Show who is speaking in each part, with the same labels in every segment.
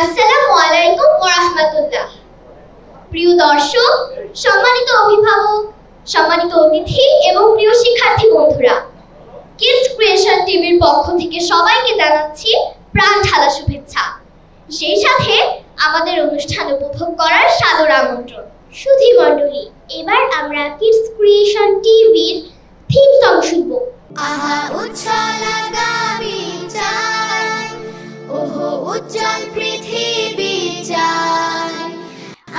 Speaker 1: আসসালামু আলাইকুম ওয়া রাহমাতুল্লাহ। প্রিয় দর্শক, সম্মানিত অভিভাবক, সম্মানিত অতিথি এবং প্রিয় শিক্ষার্থী বন্ধুরা, কিডস ক্রিয়েশন টিভির পক্ষ থেকে সবাইকে জানাচ্ছি প্রাণ ঢালা শুভেচ্ছা। সেই সাথে আমাদের অনুষ্ঠান উপভোগ করার সাদর আমন্ত্রণ। সুধী মণ্ডলী, এবার আমরা কিডস ক্রিয়েশন টিভির থিম সং শুনব।
Speaker 2: আহা উচ্ছল আগামী চাই, ওহো উজ্জ্বল পৃথিবী চাই,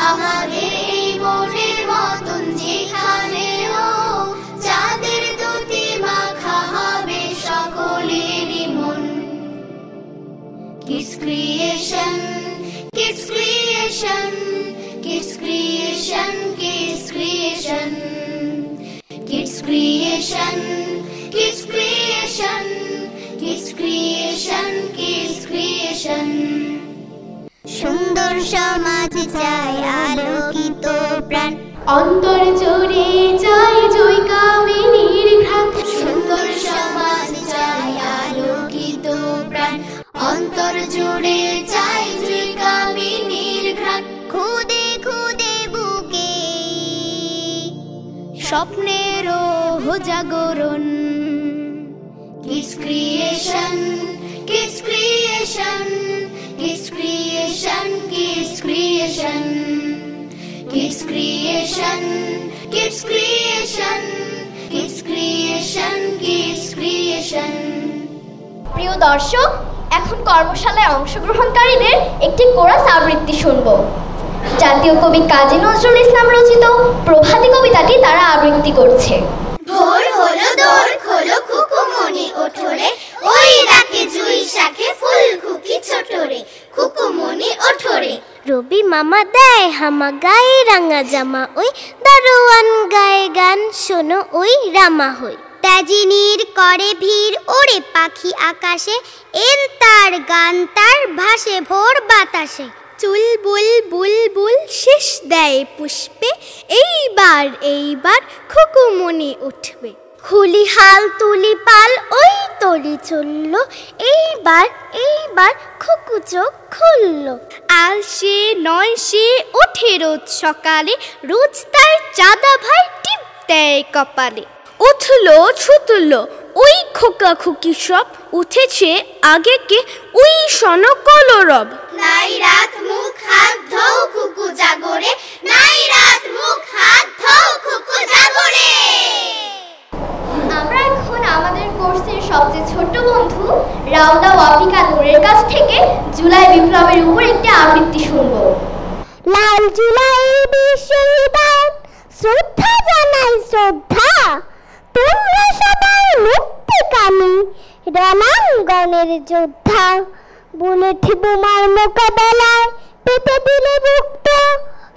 Speaker 2: আমাদের এই মনের মতন যেখানেও চাঁদের দুটি মাখা হবে সকলেরই মন। Kids creation, kids creation, kids creation, kids creation, kids creation, kids creation, kids creation, kids creation. সুন্দর সমাজ চাই আলোকিত প্রাণ,
Speaker 1: অন্তর জুড়ে চাই জয় কামিনীর ঘ্রাণ।
Speaker 2: সুন্দর সমাজ চাই আলোকিত প্রাণ, অন্তর জুড়ে চাই জয় কামিনীর ঘ্রাণ। খুদে খুদে বুকে স্বপ্নেরও জাগরণ। Kids creation, kids creation, kids creation, kids creation, kids creation, kids creation, kids creation, kids creation.
Speaker 1: প্রিয় দর্শক, এখন কর্মশালায় অংশগ্রহণকারীদের একটি কোরাস আবৃত্তি শুনব। জাতীয় কবি কাজী নজরুল ইসলাম রচিত প্রভাতী কবিতাটি তারা আবৃত্তি করছে।
Speaker 2: ভোর হলো দোর খোলো খুকুমনি ওঠরে, ওই রাকে জুই শাখে ফুল খুকি ছোটরে, খুকুমনি ওঠরে। রবি মামা দেয় হামা গায়ে রাঙা জামা, ওই দারোয়ান গায়ে গান শোনো ওই রামা হই। তাজিনীর করে ভিড় ওরে পাখি আকাশে, এন তার গান তার ভাসে ভোর বাতাসে। চুলবুল বুলবুল শেষ দেয় পুষ্পে, এইবার এইবার খুকুমনি উঠবে। খুলি হাল তুলি পাল ওই তরি চলল, এইবার এইবার খুকু চোখ খুলল। আর সে নয় সে ওঠে রোজ সকালে, রোজ তার চাঁদা ভাই টিপ দেয় কপালে। উঠলো ছুটলো ওই খোকা খুকি সব, উঠেছে আগে কে ওই সনকলরব। নাই রাত মুখ হাত ধৌ খুকু জাগরে, নাই রাত মুখ হাত ধৌ খুকু জাগরে।
Speaker 1: আমরা এখন আমাদের কোর্সের সবচেয়ে ছোট্ট বন্ধু রাউদা ওয়াফিকা নূরের কাছ থেকে জুলাই বিপ্লবের উপর একটি আবৃত্তি শুনব।
Speaker 3: লাল জুলাই বিশ্ববিদ্যালয় শ্রদ্ধা জানাই শ্রদ্ধা, তোমরা সবাই মুক্তিকামী রণাঙ্গনের যোদ্ধা। বুলেট বোমার মোকাবেলায় পেতে দিলে মুক্ত,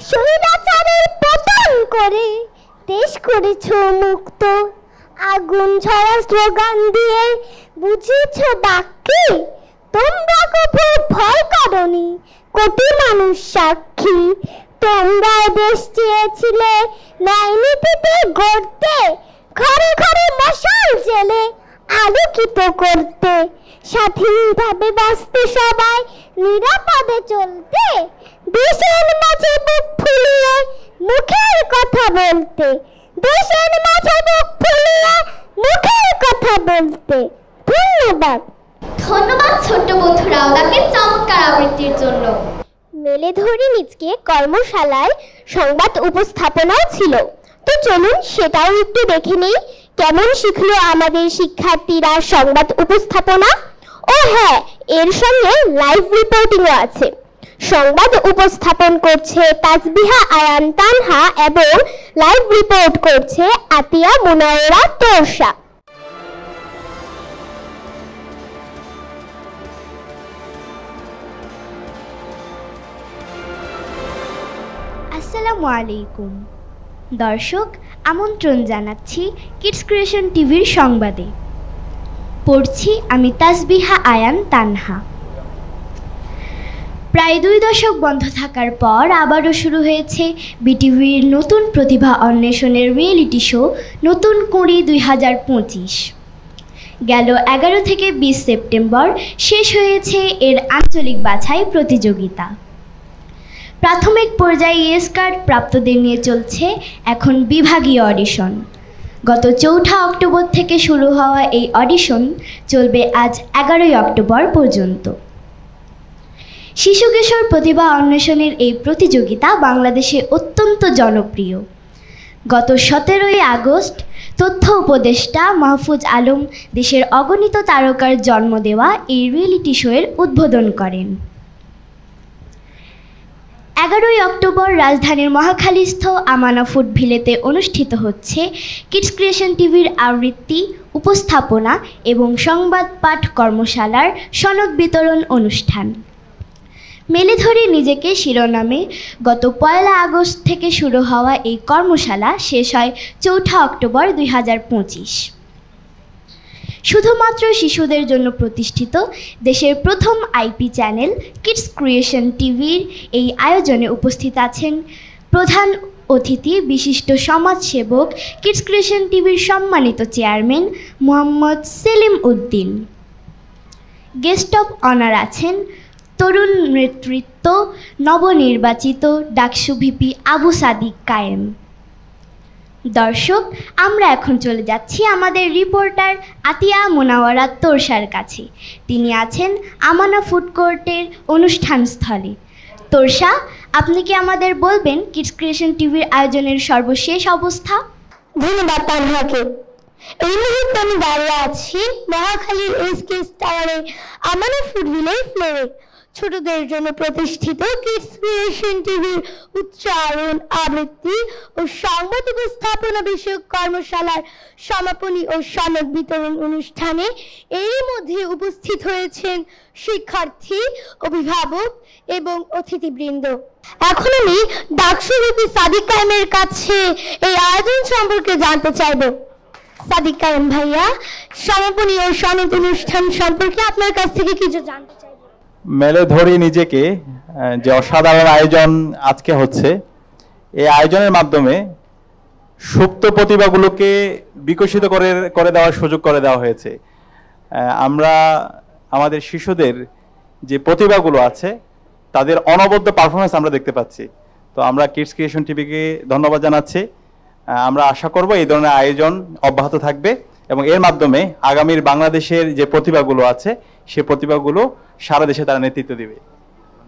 Speaker 3: স্বৈরাচারের পতন করে দেশ করেছ মুক্ত। আগুন ঝরা স্লোগান দিয়ে বুঝিয়েছ বাক্যে, তোমরা কবু ভয় করনি কোটি মানুষ সাক্ষী। তোমরা দেশ চেয়েছিলে ন্যায় নীতিতে গড়তে, ঘরে ঘরে মশাল জেলে আলোকিত করতে। স্বাধীনভাবে বাঁচতে সবাই নিরাপদে চলতে, দেশের মাঝে বুক ফুলিয়ে মুখের কথা বলতে, দেশের মাঝে বুক ফুলিয়ে মুখের কথা বলতে। ধন্যবাদ।
Speaker 1: ধন্যবাদ ছোট্ট বন্ধু রাউদাকে চমৎকার আবৃত্তির জন্য।
Speaker 3: মেলে ধরে নিজকে কর্মশালায় সংবাদ উপস্থাপনাও ছিল, তো চলুন সেটাও একটু দেখে নেই কেমন শিখলো আমাদের শিক্ষার্থীরা সংবাদ উপস্থাপনা। ও হ্যাঁ, এর সঙ্গে লাইভ রিপোর্টিংও আছে। সংবাদ উপস্থাপন করছে তাসবিহা আয়ান তানহা এবং লাইভ রিপোর্ট করছে আতিয়া মুনায়রা তোরশা।
Speaker 4: আসসালামু আলাইকুম দর্শক, আমন্ত্রণ জানাচ্ছি কিডস ক্রিয়েশন টিভির সংবাদে। পড়ছি আমি তাসবিহা আয়ান তানহা। প্রায় 2 দশক বন্ধ থাকার পর আবারও শুরু হয়েছে বিটিভির নতুন প্রতিভা অন্বেষণের রিয়েলিটি শো নতুন কুঁড়ি 2025। গেল 11 থেকে 20 সেপ্টেম্বর শেষ হয়েছে এর আঞ্চলিক বাছাই প্রতিযোগিতা। প্রাথমিক পর্যায়ে এস কার্ড প্রাপ্তদের নিয়ে চলছে এখন বিভাগীয় অডিশন। গত 4 অক্টোবর থেকে শুরু হওয়া এই অডিশন চলবে আজ 11 অক্টোবর পর্যন্ত। শিশু কিশোর প্রতিভা অন্বেষণের এই প্রতিযোগিতা বাংলাদেশে অত্যন্ত জনপ্রিয়। গত 17 আগস্ট তথ্য উপদেষ্টা মাহফুজ আলম দেশের অগণিত তারকার জন্ম দেওয়া এই রিয়েলিটি শোয়ের উদ্বোধন করেন। 11 অক্টোবর রাজধানীর মহাখালীস্থ আমানা ফুড ভিলেতে অনুষ্ঠিত হচ্ছে কিডস ক্রিয়েশন টিভির আবৃত্তি, উপস্থাপনা এবং সংবাদ পাঠ কর্মশালার সনদ বিতরণ অনুষ্ঠান। মেলে ধরে নিজেকে শিরোনামে গত 1 আগস্ট থেকে শুরু হওয়া এই কর্মশালা শেষ হয় 4 অক্টোবর 2025। শুধুমাত্র শিশুদের জন্য প্রতিষ্ঠিত দেশের প্রথম আইপি চ্যানেল কিডস ক্রিয়েশন টিভির এই আয়োজনে উপস্থিত আছেন প্রধান অতিথি বিশিষ্ট সমাজসেবক কিডস ক্রিয়েশন টিভির সম্মানিত chairman Mohammad Selim Uddin. Guest of honour আছেন তরুণ নেতৃত্ব নবনির্বাচিত ডাকসু ভিপি আবু সাদিক কায়েম। দর্শক, আমরা এখন চলে যাচ্ছি আমাদের রিপোর্টার আতিয়া মোনাওয়ারা তোরসার কাছে। তিনি আছেন আমানা ফুড কোর্টের অনুষ্ঠানস্থলে। তোরসা, আপনি কি আমাদের বলবেন কিডস ক্রিয়েশন টিভির আয়োজনের সর্বশেষ অবস্থা?
Speaker 3: ধন্যবাদ তানহাকে। এই মুহূর্তে আমি দাঁড়িয়ে আছি মহাখালীর এসকে টাওয়ারে আমানা ফুড ভিলের ফ্লোরে। ছোটদের জন্য প্রতিষ্ঠিত কিডস ক্রিয়েশন টিভির উচ্চারণ, আবৃত্তি ও সংবাদ উপস্থাপনা বিষয়ক কর্মশালার সমাপনী ও সনদ বিতরণ অনুষ্ঠানে এরই মধ্যে উপস্থিত হয়েছেন শিক্ষার্থী, অভিভাবক এবং অতিথিবৃন্দ। এখন আমি ডাকসু ভিপি সাদিক কায়েমের কাছে এই আয়োজন সম্পর্কে জানতে চাইব। সাদিক কায়েম ভাইয়া, সমাপনী ও সনদ অনুষ্ঠান সম্পর্কে আপনার কাছ থেকে কিছু জানতে চাইব।
Speaker 5: মেলে ধরি নিজেকে যে অসাধারণ আয়োজন আজকে হচ্ছে, এই আয়োজনের মাধ্যমে সুপ্ত প্রতিভাগুলোকে বিকশিত করে দেওয়ার সুযোগ করে দেওয়া হয়েছে। আমরা আমাদের শিশুদের যে প্রতিভাগুলো আছে তাদের অনবদ্য পারফরমেন্স আমরা দেখতে পাচ্ছি। তো আমরা কিডস ক্রিয়েশন টিভিকে ধন্যবাদ জানাচ্ছি। আমরা আশা করব এই ধরনের আয়োজন অব্যাহত থাকবে এবং এর মাধ্যমে আগামীর বাংলাদেশের যে প্রতিভাগুলো আছে সে প্রতিভাগুলো সারা দেশে তারা নেতৃত্ব দিবে।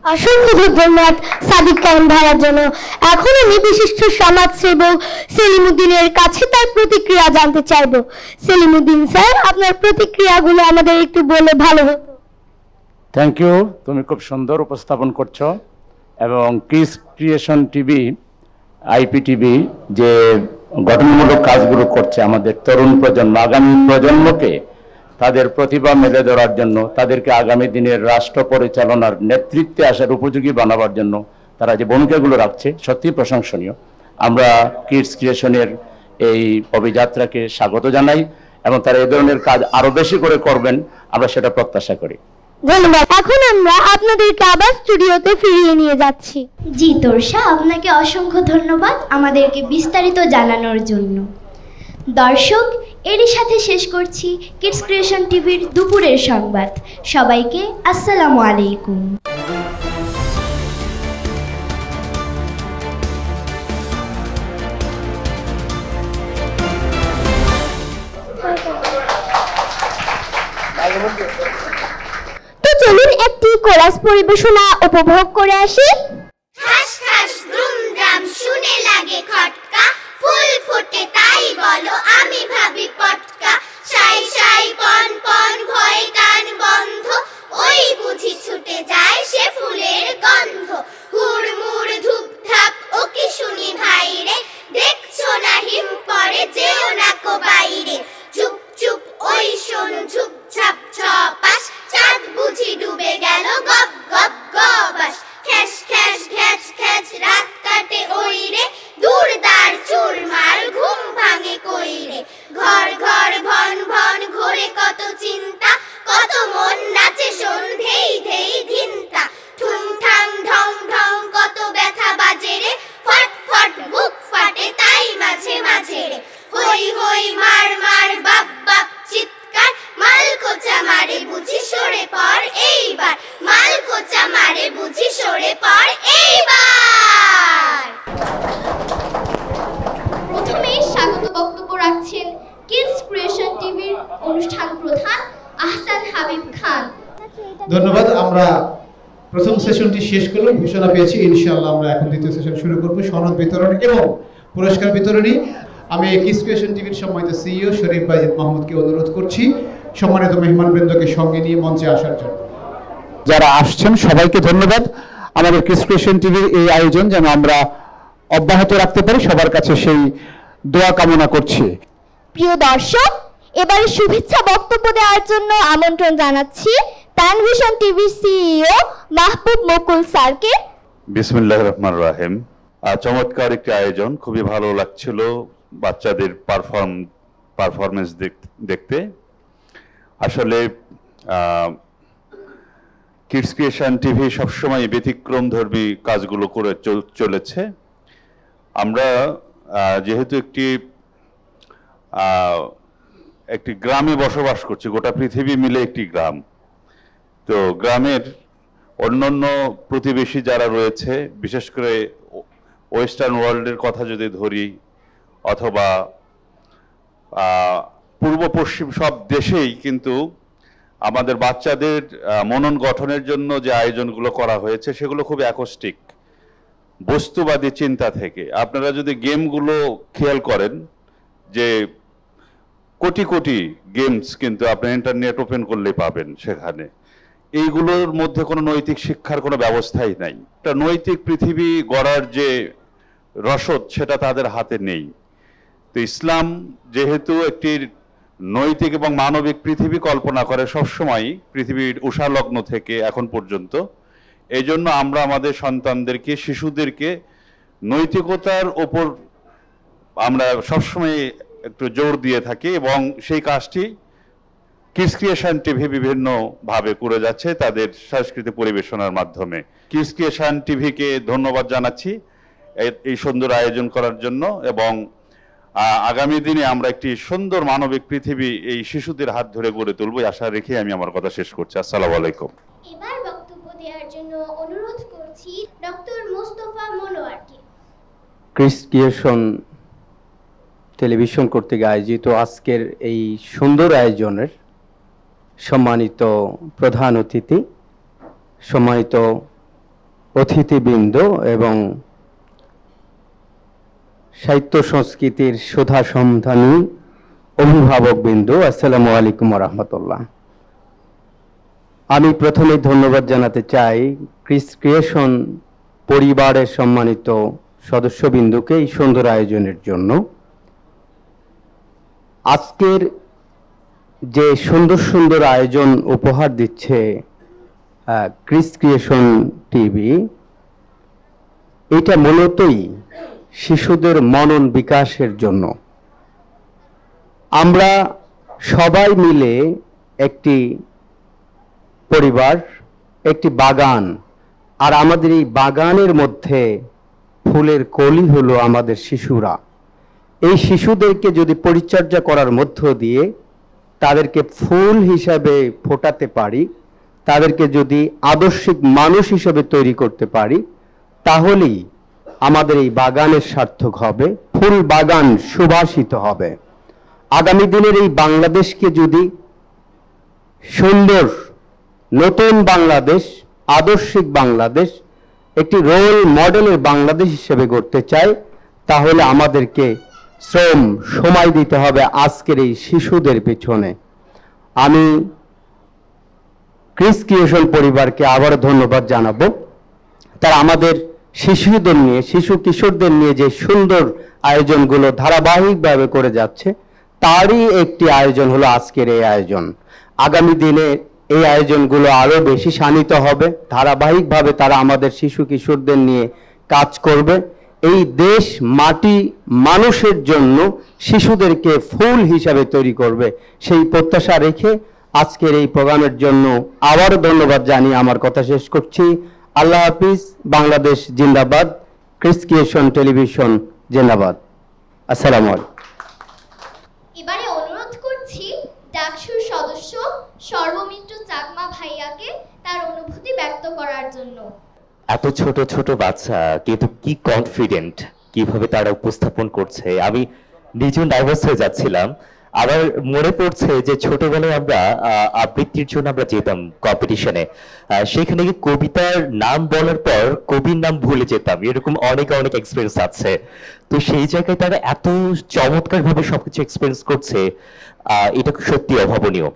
Speaker 3: অসংখ্য ধন্যবাদ সাদিক কায়েম ভাইয়ের জন্য। এখন আমি বিশিষ্ট সমাজসেবক সেলিম উদ্দিনের কাছে তার প্রতিক্রিয়া জানতে চাইব। সেলিম উদ্দিন স্যার, আপনার প্রতিক্রিয়াগুলো আমাদের একটু বলে ভালো হতো।
Speaker 6: থ্যাংক ইউ, তুমি খুব সুন্দর উপস্থাপন করছো এবং kids creation TV, IP TV যে গঠনমূলক কাজগুলো করছে আমাদের তরুণ প্রজন্ম, আগামী প্রজন্মকে তাদের প্রতিভা মেলে ধরার জন্য, তাদেরকে আগামী দিনের রাষ্ট্র পরিচালনার নেতৃত্বে আসার উপযোগী বানাবার জন্য তারা যে ভূমিকাগুলো রাখছে সত্যি প্রশংসনীয়। আমরা কিডস ক্রিয়েশনের এই অভিযাত্রাকে স্বাগত জানাই এবং তারা এই ধরনের কাজ আরো বেশি করে করবেন, আমরা সেটা প্রত্যাশা করি।
Speaker 3: ধন্যবাদ। এখন আমরা আপনাদেরকে আবার স্টুডিওতে ফিরিয়ে নিয়ে যাচ্ছি।
Speaker 4: জি তোরসা, আপনাকে অসংখ্য ধন্যবাদ আমাদেরকে বিস্তারিত জানানোর জন্য। দর্শক, এরই সাথে শেষ করছি কিডস ক্রিয়েশন টিভির দুপুরের সংবাদ। সবাইকে আসসালামু আলাইকুম।
Speaker 3: তো চলুন একটি কোরাস পরিবেশনা উপভোগ করে আসি।
Speaker 2: ঠাস ঠাস দ্রুমদ্রাম শুনে লাগে খটকা, ফুল ফোটে তাই বলো আমি ভাবি পটকা, সাই সাই পন পন ভয়ে কান বন্ধ, ওই বুঝি ছুটে যায় সে ফুলের গন্ধ, হুড়মুড় ধূপধাপ ও কি শুনি ভাইরে, দেখছো না হিম পড়ে যেও না কো বাইরে, চুপ চুপ ওই শোন ঝুপঝাপ ছপাস, চাঁদ বুঝি ডুবে গেল গপ গপ গবাস, খ্যাস খ্যাস খ্যাচ খ্যাচ রাত কাটে ওই রে, দূর দাঁড় চুরমার ঘুম ভাঙে কইরে, ঘর ঘর ভন ভন ঘোরে কত চিন্তা, কত মন নাচে সন্ধেই ধেই ধিনতা।
Speaker 7: ধন্যবাদ। আমরা প্রথম সেশনটি শেষ করলাম, ঘোষণা পেয়েছি, ইনশাআল্লাহ আমরা এখন দ্বিতীয় সেশন শুরু করব, সনদ বিতরণ এবং পুরস্কার বিতরণী। আমি কিডস ক্রিয়েশন টিভির সম্মানিত সিইও শরীফ বাইজিদ মাহমুদকে অনুরোধ করছি সম্মানিত মেহমানবৃন্দকে সঙ্গে নিয়ে মঞ্চে আসার জন্য।
Speaker 8: যারা আসছেন সবাইকে ধন্যবাদ। আমাদের কিডস ক্রিয়েশন টিভির এই আয়োজন যেন আমরা অব্যাহত রাখতে পারি, সবার কাছে সেই দোয়া কামনা করছি।
Speaker 3: প্রিয় দর্শক, এবারে শুভেচ্ছা বক্তব্য দেওয়ার জন্য আমন্ত্রণ জানাচ্ছি তানভিশন টিভির সিইও মাহবুব মুকুল স্যারকে।
Speaker 9: বিসমিল্লাহির রহমানির রহিম। চমৎকার একটি আয়োজন, খুবই ভালো লাগছিল বাচ্চাদের পারফরমেন্স দেখতে। আসলে কিডস ক্রিয়েশন টিভি সবসময় ব্যতিক্রমধর্মী কাজগুলো করে চলেছে। আমরা যেহেতু একটি গ্রামে বসবাস করছি, গোটা পৃথিবী মিলে একটি গ্রাম, তো গ্রামের অন্যান্য প্রতিবেশী যারা রয়েছে, বিশেষ করে ওয়েস্টার্ন ওয়ার্ল্ডের কথা যদি ধরি, অথবা পূর্ব পশ্চিম সব দেশেই কিন্তু আমাদের বাচ্চাদের মনন গঠনের জন্য যে আয়োজনগুলো করা হয়েছে সেগুলো খুব অ্যাকোস্টিক, বস্তুবাদী চিন্তা থেকে। আপনারা যদি গেমগুলো খেয়াল করেন, যে কোটি কোটি গেমস কিন্তু আপনি ইন্টারনেট ওপেন করলেই পাবেন, সেখানে এইগুলোর মধ্যে কোনো নৈতিক শিক্ষার কোনো ব্যবস্থাই নাই। একটা নৈতিক পৃথিবী গড়ার যে রসদ সেটা তাদের হাতে নেই। তো ইসলাম যেহেতু একটি নৈতিক এবং মানবিক পৃথিবী কল্পনা করে সবসময়, পৃথিবীর উষালগ্ন থেকে এখন পর্যন্ত, এই জন্য আমরা আমাদের সন্তানদেরকে, শিশুদেরকে নৈতিকতার ওপর আমরা সবসময় একটু জোর দিয়ে থাকি, এবং সেই কাজটি কিডস ক্রিয়েশন টিভি বিভিন্নভাবে করে যাচ্ছে তাদের সাংস্কৃতিক পরিবেশনার মাধ্যমে। কিডস ক্রিয়েশন টিভিকে ধন্যবাদ জানাচ্ছি এই সুন্দর আয়োজন করার জন্য, এবং আগামী দিনে আমরা একটি সুন্দর মানবিক পৃথিবী এই শিশুদের হাত ধরে গড়ে তুলব, আশা রেখে আমি আমার কথা শেষ করছি। আসসালামু আলাইকুম।
Speaker 1: এবার বক্তব্য দেওয়ার জন্য অনুরোধ করছি ডক্টর মোস্তফা মনোয়ারকে।
Speaker 10: কিডস ক্রিয়েশন টেলিভিশন কর্তৃক আয়োজিত আজকের এই সুন্দর আয়োজনের সম্মানিত প্রধান অতিথি, সম্মানিত অতিথিবৃন্দ এবং সাহিত্য সংস্কৃতির সুধা সন্ধানী অভিভাবকবৃন্দ, আসসালামু আলাইকুম রহমতুল্লাহ। আমি প্রথমে ধন্যবাদ জানাতে চাই কিডস ক্রিয়েশন পরিবারের সম্মানিত সদস্যবৃন্দকে এই সুন্দর আয়োজনের জন্য। আজকের যে সুন্দর সুন্দর আয়োজন উপহার দিচ্ছে কিডস ক্রিয়েশন টিভি, এটা মূলতই শিশুদের মনন বিকাশের জন্য। আমরা সবাই মিলে একটি পরিবার, একটি বাগান, আর আমাদের এই বাগানের মধ্যে ফুলের কলি হলো আমাদের শিশুরা। এই শিশুদেরকে যদি পরিচর্যা করার মধ্য দিয়ে তাদেরকে ফুল হিসাবে ফোটাতে পারি, তাদেরকে যদি আদর্শিক মানুষ হিসেবে তৈরি করতে পারি, তাহলেই আমাদের এই বাগানের সার্থক হবে, ফুল বাগান সুবাসিত হবে। আগামী দিনের এই বাংলাদেশকে যদি সুন্দর নতুন বাংলাদেশ, আদর্শিক বাংলাদেশ, একটি রোল মডেলের বাংলাদেশ হিসেবে গড়তে চাই, তাহলে আমাদেরকে শ্রম সময় দিতে হবে আজকের এই শিশুদের পেছনে। আমি কিডস ক্রিয়েশন পরিবারকে আবারও ধন্যবাদ জানাবো। তারা আমাদের শিশুদের নিয়ে, শিশু কিশোরদের নিয়ে যে সুন্দর আয়োজনগুলো ধারাবাহিকভাবে করে যাচ্ছে, তারই একটি আয়োজন হলো আজকের এই আয়োজন। আগামী দিনে এই আয়োজনগুলো আরো বেশি শানিত হবে, ধারাবাহিকভাবে তারা আমাদের শিশু কিশোরদের নিয়ে কাজ করবে। এই দেশ, মাটি, মানুষের জন্য শিশুদেরকে ফুল হিসাবে তৈরি করবে, সেই প্রত্যাশা রেখে আজকের এই প্রোগ্রামের জন্য আবারও ধন্যবাদ জানিয়ে আমার কথা শেষ করছি। আল্লাহ হাফিজ। বাংলাদেশ জিন্দাবাদ। কিডস ক্রিয়েশন টেলিভিশন জিন্দাবাদ। আসসালামু আলাইকুম।
Speaker 1: এবারে অনুরোধ করছি ডাকসুর সদস্য সর্বমিত্র চাকমা ভাইয়াকে তার অনুভূতি ব্যক্ত করার জন্য।
Speaker 11: এত ছোট ছোট বাচ্চা কিন্তু কি কনফিডেন্ট, কিভাবে তারা উপস্থাপন করছে, আমি নিজেও নার্ভাস হয়ে যাচ্ছিলাম। আমার মনে পড়ছে যে ছোটবেলায় আমরা আবৃত্তির জন্য আমরা যেতাম কম্পিটিশনে, সেখানে গিয়ে কবিতার নাম বলার পর কবির নাম ভুলে যেতাম, এরকম অনেক অনেক এক্সপিরিয়েন্স আছে। তো সেই জায়গায় তারা এত চমৎকার ভাবে সবকিছু এক্সপিরিয়েন্স করছে, এটা সত্যি অভাবনীয়।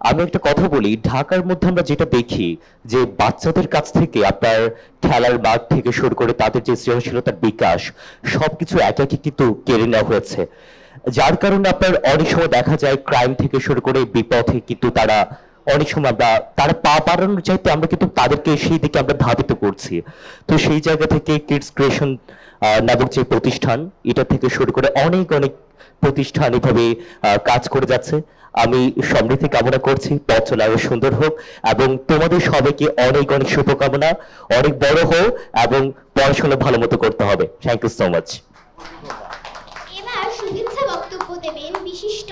Speaker 11: আমি একটা কথা বলি, ঢাকার মধ্যে আমরা যেটা দেখি যে বাচ্চাদের কাছ থেকে আপনার খেলার মাঠ থেকে শুরু করে তাদের যে সৃজনশীলতার বিকাশ সবকিছু একে একে কিন্তু কেড়ে নেওয়া হয়েছে, যার কারণে আপনার অনেক সময় দেখা যায় ক্রাইম থেকে শুরু করে বিপথে কিন্তু তারা অনেক সময় তারা পা বাড়ানোর চাইতে আমরা কিন্তু তাদেরকে সেই দিকে আমরা ধাবিত করছি। তো সেই জায়গা থেকে কিডস ক্রিয়েশন নামক যে প্রতিষ্ঠান, এটা থেকে শুরু করে অনেক অনেক প্রতিষ্ঠান এভাবে কাজ করে যাচ্ছে। আমি সমৃদ্ধি কামনা করছি, পথ চলা আরো সুন্দর হোক এবং তোমাদের সবাইকে অনেক অনেক শুভকামনা, অনেক বড় হোক এবং পড়াশোনা ভালো মতো করতে হবে। Thank you so much.
Speaker 3: এবার শুভেচ্ছা বক্তব্য দেবেন বিশিষ্ট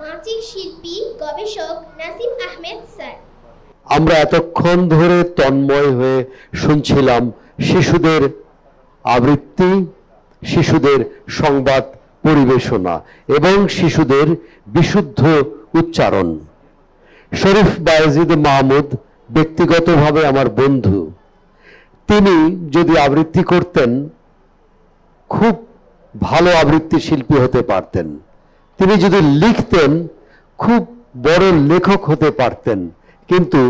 Speaker 3: মানচিক শিল্পী গবেষক নাসিম আহমেদ স্যার।
Speaker 12: আমরা এতক্ষণ ধরে তন্ময় হয়ে শুনছিলাম শিশুদের আবৃত্তি, শিশুদের সংবাদ পরিবেশনা এবং শিশুদের বিশুদ্ধ উচ্চারণ। শরীফ বায়েজিদ মাহমুদ ব্যক্তিগতভাবে আমার বন্ধু। তিনি যদি আবৃত্তি করতেন খুব ভালো আবৃত্তি শিল্পী হতে পারতেন, তিনি যদি লিখতেন খুব বড় লেখক হতে পারতেন, কিন্তু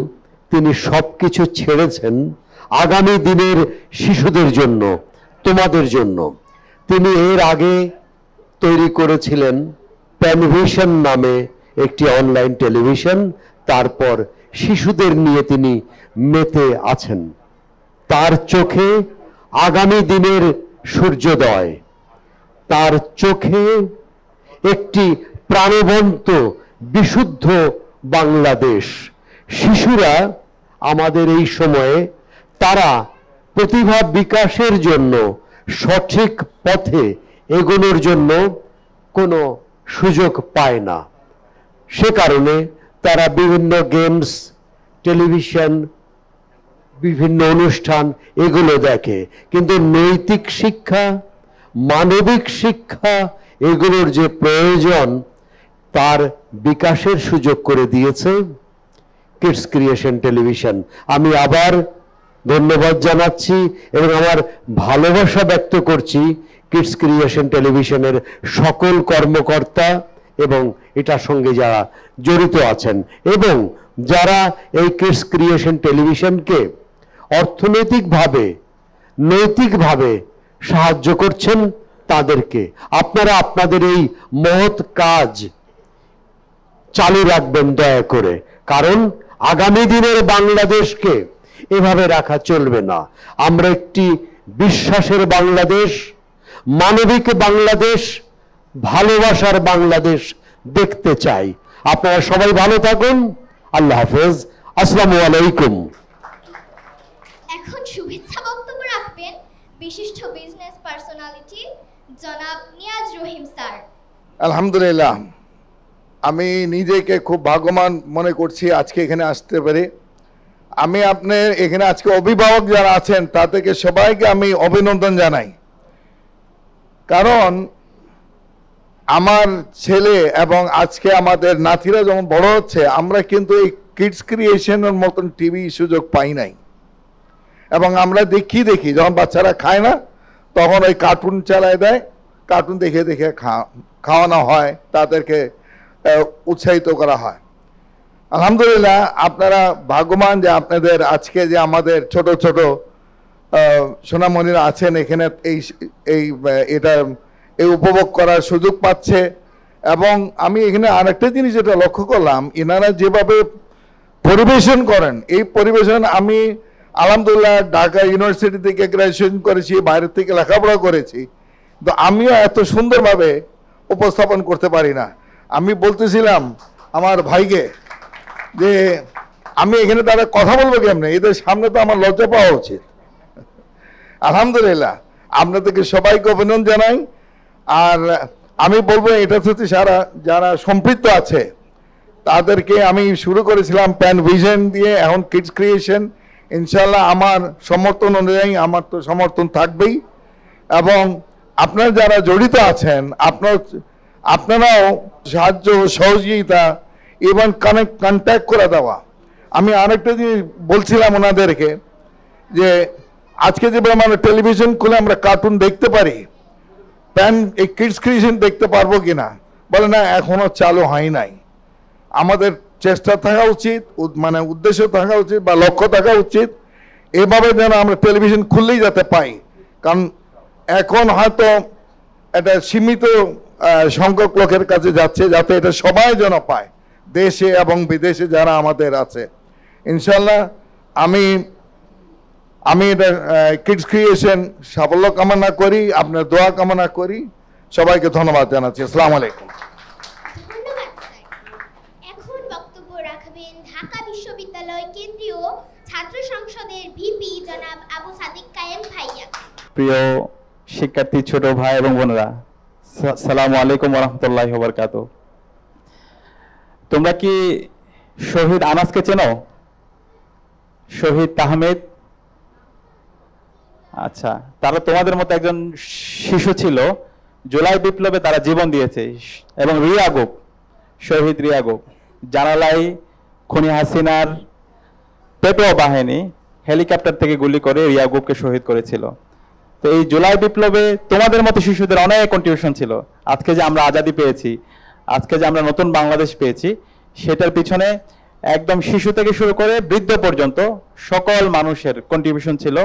Speaker 12: তিনি সবকিছু ছেড়েছেন আগামী দিনের শিশুদের জন্য, তোমাদের জন্য। তিনি এর আগে তৈরি করেছিলেন প্যানভিশন নামে একটি অনলাইন টেলিভিশন, তারপর শিশুদের নিয়ে তিনি মেতে আছেন। তার চোখে আগামী দিনের সূর্যোদয়, তার চোখে একটি প্রাণবন্ত বিশুদ্ধ বাংলাদেশ। শিশুরা আমাদের এই সময়ে তারা প্রতিভা বিকাশের জন্য সঠিক পথে এগোনোর জন্য কোনো সুযোগ পায় না, সে কারণে তারা বিভিন্ন গেমস, টেলিভিশন, বিভিন্ন অনুষ্ঠান এগুলো দেখে, কিন্তু নৈতিক শিক্ষা, মানবিক শিক্ষা এগুলোর যে প্রয়োজন তার বিকাশের সুযোগ করে দিয়েছে কিডস ক্রিয়েশন টেলিভিশন। আমি আবার ধন্যবাদ জানাচ্ছি এবং আমার ভালোবাসা ব্যক্ত করছি কিডস ক্রিয়েশন টেলিভিশনের সকল কর্মকর্তা এবং এটার সঙ্গে যারা জড়িত আছেন এবং যারা এই কিডস ক্রিয়েশন টেলিভিশনকে অর্থনৈতিকভাবে, নৈতিকভাবে সাহায্য করছেন তাদেরকে। আপনারা আপনাদের এই মহৎ কাজ চালু রাখবেন দয়া করে, কারণ আগামী দিনের বাংলাদেশকে এভাবে রাখা চলবে না। আমরা একটি বিশ্বাসের বাংলাদেশ, মানবিক বাংলাদেশ, ভালোবাসার বাংলাদেশ দেখতে চাই। আপনারা সবাই ভালো থাকুন। আল্লাহ হাফেজ। আসসালামু আলাইকুম।
Speaker 3: এখন শুভেচ্ছা বক্তব্য রাখবেন বিশিষ্ট বিজনেস পার্সোনালিটি জনাব নিয়াজ রহিম স্যার।
Speaker 13: আলহামদুলিল্লাহ, আমি নিজেকে খুব ভাগ্যবান মনে করছি আজকে এখানে আসতে পেরে। আমি আপনার এখানে আজকে অভিভাবক যারা আছেন তাদেরকে সবাইকে আমি অভিনন্দন জানাই, কারণ আমার ছেলে এবং আজকে আমাদের নাতিরা যখন বড় হচ্ছে, আমরা কিন্তু এই কিডস ক্রিয়েশনের মতন টিভি সুযোগ পাই নাই। এবং আমরা দেখি যখন বাচ্চারা খায় না তখন ওই কার্টুন চালায় দেয়, কার্টুন দেখে দেখে খাওয়ানো হয়, তাদেরকে উৎসাহিত করা হয়। আলহামদুলিল্লাহ, আপনারা ভাগ্যবান যে আপনাদের আজকে যে আমাদের ছোট ছোট সোনামণিরা আছেন এখানে এই উপভোগ করার সুযোগ পাচ্ছে। এবং আমি এখানে আরেকটা জিনিস যেটা লক্ষ্য করলাম, এনারা যেভাবে পরিবেশন করেন, এই পরিবেশন আমি আলহামদুলিল্লাহ ঢাকা ইউনিভার্সিটি থেকে গ্রাজুয়েশন করেছি, বাইরের থেকে লেখাপড়া করেছি, তো আমিও এত সুন্দরভাবে উপস্থাপন করতে পারি না। আমি বলতেছিলাম আমার ভাইকে যে আমি এখানে তারা কথা বলবো কেমনে, এদের সামনে তো আমার লজ্জা পাওয়া উচিত। আলহামদুলিল্লাহ, আপনাদেরকে সবাইকে অভিনন্দন জানাই। আর আমি বলবো এটা হচ্ছে যারা সম্পৃক্ত আছে তাদেরকে আমি শুরু করেছিলাম প্যান ভিশন দিয়ে, এখন কিডস ক্রিয়েশন। ইনশাল্লাহ আমার সমর্থন অনুযায়ী আমার তো সমর্থন থাকবেই, এবং আপনারা যারা জড়িত আছেন আপনারাও সাহায্য সহযোগিতা এবং কন্ট্যাক্ট করে দেওয়া। আমি আরেকটা জিনিস বলছিলাম ওনাদেরকে যে আজকে যেভাবে আমরা টেলিভিশন খুলে আমরা কার্টুন দেখতে পারি, এই কিডস ক্রিয়েশন দেখতে পারবো কিনা, বলে না এখনো চালু হয় নাই। আমাদের চেষ্টা থাকা উচিত, মানে উদ্দেশ্য থাকা উচিত বা লক্ষ্য থাকা উচিত এভাবে যেন আমরা টেলিভিশন খুললেই যাতে পাই। কারণ এখন হয়তো এটা সীমিত সংখ্যক লোকের কাছে যাচ্ছে, যাতে এটা সবাই যেন পায়, দেশে এবং বিদেশে যারা আমাদের আছে। ইনশাল্লাহ আমি এটা কিডস ক্রিয়েশন সাফল্য কামনা করি, আপনার দোয়া কামনা করি। সবাইকে ধন্যবাদ জানাচ্ছি। আসসালামু আলাইকুম।
Speaker 2: এখন বক্তব্য রাখবেন ঢাকা বিশ্ববিদ্যালয় কেন্দ্রীয় ছাত্র সংসদের ভিপি জনাব আবু সাদিক কায়েম ভাইয়া।
Speaker 5: প্রিয় শিক্ষার্থী ছোট ভাই এবং বোনেরা, আসসালামু আলাইকুম ওয়া রাহমাতুল্লাহি ওয়া বারাকাতুহু। তোমরা কি শহীদ আনাসকে চেনো? শহীদ তাহমেদ? আচ্ছা, তারা তোমাদের মতো একজন শিশু ছিল, জুলাই বিপ্লবে তারা জীবন দিয়েছে। এবং রিয়াগুপ, শহীদ রিয়াগুপ, জানালাই খুনি হাসিনার পেটোয়া বাহিনী হেলিকপ্টার থেকে গুলি করে রিয়াগুপকে শহীদ করেছিল। তো এই জুলাই বিপ্লবে তোমাদের মতো শিশুদের অনেক কন্ট্রিবিউশন ছিল। আজকে যে আমরা আজাদি পেয়েছি, আজকে যে আমরা নতুন বাংলাদেশ পেয়েছি, সেটার পিছনে একদম শিশু থেকে শুরু করে বৃদ্ধ পর্যন্ত সকল মানুষের কন্ট্রিবিউশন ছিল।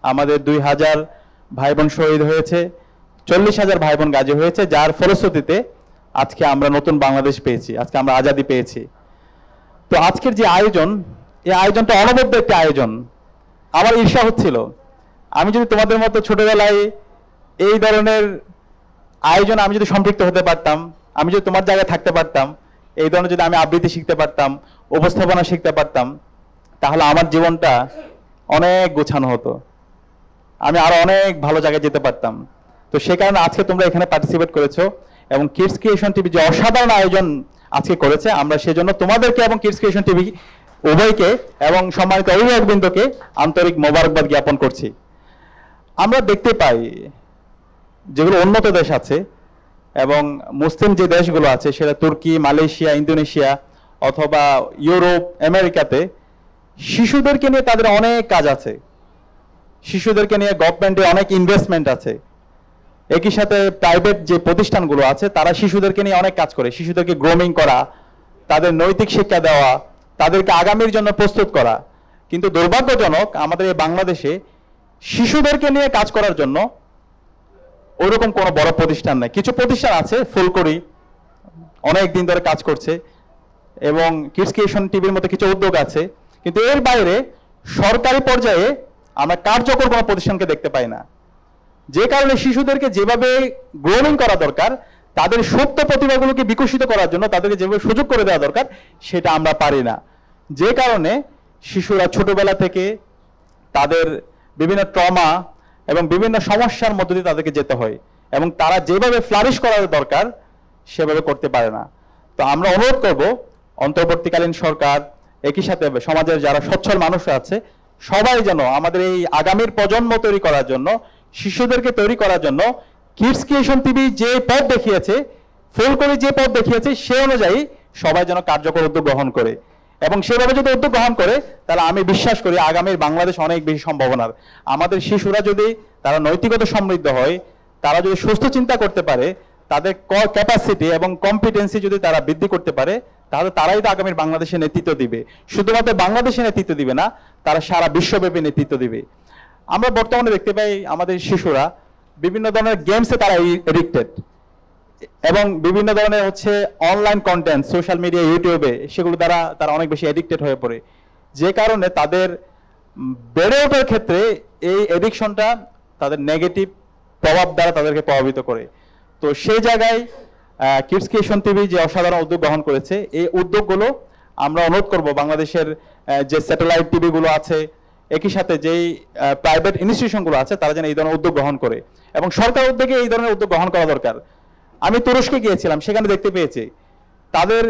Speaker 5: আমাদের 2000 ভাই বোন শহীদ হয়েছে, 40,000 ভাই বোন গাজী হয়েছে, যার ফলশ্রুতিতে আজকে আমরা নতুন বাংলাদেশ পেয়েছি, আজকে আমরা আজাদি পেয়েছি। তো আজকের যে আয়োজন, এই আয়োজনটা অনবদ্য একটি আয়োজন। আমার ঈর্ষা হচ্ছিল, আমি যদি তোমাদের মতো ছোটবেলায় এই ধরনের আয়োজন আমি যদি সম্পৃক্ত হতে পারতাম, আমি যদি তোমার জায়গায় থাকতে পারতাম, এই ধরনের যদি আমি আবৃত্তি শিখতে পারতাম, উপস্থাপনা শিখতে পারতাম, তাহলে আমার জীবনটা অনেক গোছানো হতো, আমি আরো অনেক ভালো জায়গায় যেতে পারতাম। তো সেই কারণে আজকে তোমরা এখানে পার্টিসিপেট করেছো এবং কিডস ক্রিয়েশন টিভি যে অসাধারণ আয়োজন আজকে করেছে, আমরা সেজন্য তোমাদেরকে এবং কিডস ক্রিয়েশন টিভি উভয়কে এবং সম্মানিত অভিভাবকবৃন্দকে আন্তরিক মোবারকবাদ জ্ঞাপন করছি। আমরা দেখতে পাই যেগুলো উন্নত দেশ আছে এবং মুসলিম যে দেশগুলো আছে, সেটা তুর্কি, মালয়েশিয়া, ইন্দোনেশিয়া অথবা ইউরোপ, আমেরিকাতে শিশুদেরকে নিয়ে তাদের অনেক কাজ আছে, শিশুদেরকে নিয়ে গভর্নমেন্টের অনেক ইনভেস্টমেন্ট আছে। একই সাথে প্রাইভেট যে প্রতিষ্ঠানগুলো আছে তারা শিশুদেরকে নিয়ে অনেক কাজ করে, শিশুদেরকে গ্রোমিং করা, তাদের নৈতিক শিক্ষা দেওয়া, তাদেরকে আগামীর জন্য প্রস্তুত করা। কিন্তু দুর্ভাগ্যজনক আমাদের এই বাংলাদেশে শিশুদেরকে নিয়ে কাজ করার জন্য ওরকম কোনো বড় প্রতিষ্ঠান নেই। কিছু প্রতিষ্ঠান আছে, ফুলকড়ি অনেক দিন ধরে কাজ করছে এবং কিডস ক্রিয়েশন টিভির মতো কিছু উদ্যোগ আছে, কিন্তু এর বাইরে সরকারি পর্যায়ে আমরা কার্যকর কোনো প্রতিষ্ঠানকে দেখতে পাই না। যে কারণে শিশুদেরকে যেভাবে গ্রোমিং করা দরকার, তাদের সুপ্ত প্রতিভাগুলোকে বিকশিত করার জন্য তাদেরকে যেভাবে সুযোগ করে দেওয়া দরকার, সেটা আমরা পারি না। যে কারণে শিশুরা ছোটবেলা থেকে তাদের বিভিন্ন ট্রমা এবং বিভিন্ন সমস্যার মধ্য দিয়ে তাদেরকে যেতে হয় এবং তারা যেভাবে ফ্লারিশ করার দরকার সেভাবে করতে পারে না। তো আমরা অনুরোধ করব অন্তর্বর্তীকালীন সরকার, একই সাথে সমাজের যারা সচ্ছল মানুষ আছে, সবাই যেন আমাদের এই আগামীর প্রজন্ম তৈরি করার জন্য, শিশুদেরকে তৈরি করার জন্য কিডস ক্রিয়েশন টিভি যে পথ দেখিয়েছে, ফুলকড়ি যে পথ দেখিয়েছে, সে অনুযায়ী সবাই যেন কার্যকর উদ্যোগ গ্রহণ করে এবং সেভাবে যদি উদ্যোগ গ্রহণ করে, তাহলে আমি বিশ্বাস করি আগামীর বাংলাদেশ অনেক বেশি সম্ভাবনার। আমাদের শিশুরা যদি তারা নৈতিকতা সমৃদ্ধ হয়, তারা যদি সুস্থ চিন্তা করতে পারে, তাদের ক্যাপাসিটি এবং কম্পিটেন্সি যদি তারা বৃদ্ধি করতে পারে, তাহলে তারাই তো আগামীর বাংলাদেশের নেতৃত্ব দিবে। শুধুমাত্র বাংলাদেশের নেতৃত্ব দিবে না, তারা সারা বিশ্বব্যাপী নেতৃত্ব দিবে। আমরা বর্তমানে দেখতে পাই আমাদের শিশুরা বিভিন্ন ধরনের গেমসে তারা এডিক্টেড এবং বিভিন্ন ধরনের অনলাইন কন্টেন্ট, সোশ্যাল মিডিয়া, ইউটিউবে, সেগুলো দ্বারা তারা অনেক বেশি এডিক্টেড হয়ে পড়ে। যে কারণে তাদের বেড়ে ওঠার ক্ষেত্রে এই এডিকশনটা তাদের নেগেটিভ প্রভাব দ্বারা তাদেরকে প্রভাবিত করে। তো সেই জায়গায় কিডস ক্রিয়েশন টিভি যে অসাধারণ উদ্যোগ গ্রহণ করেছে, এই উদ্যোগগুলো আমরা অনুরোধ করব বাংলাদেশের যে স্যাটেলাইট টিভিগুলো আছে, একই সাথে যেই প্রাইভেট ইনস্টিটিউশনগুলো আছে, তারা যেন এই ধরনের উদ্যোগ গ্রহণ করে এবং সরকার উদ্যোগে এই ধরনের উদ্যোগ গ্রহণ করা দরকার। আমি তুরস্কে গিয়েছিলাম, সেখানে দেখতে পেয়েছি তাদের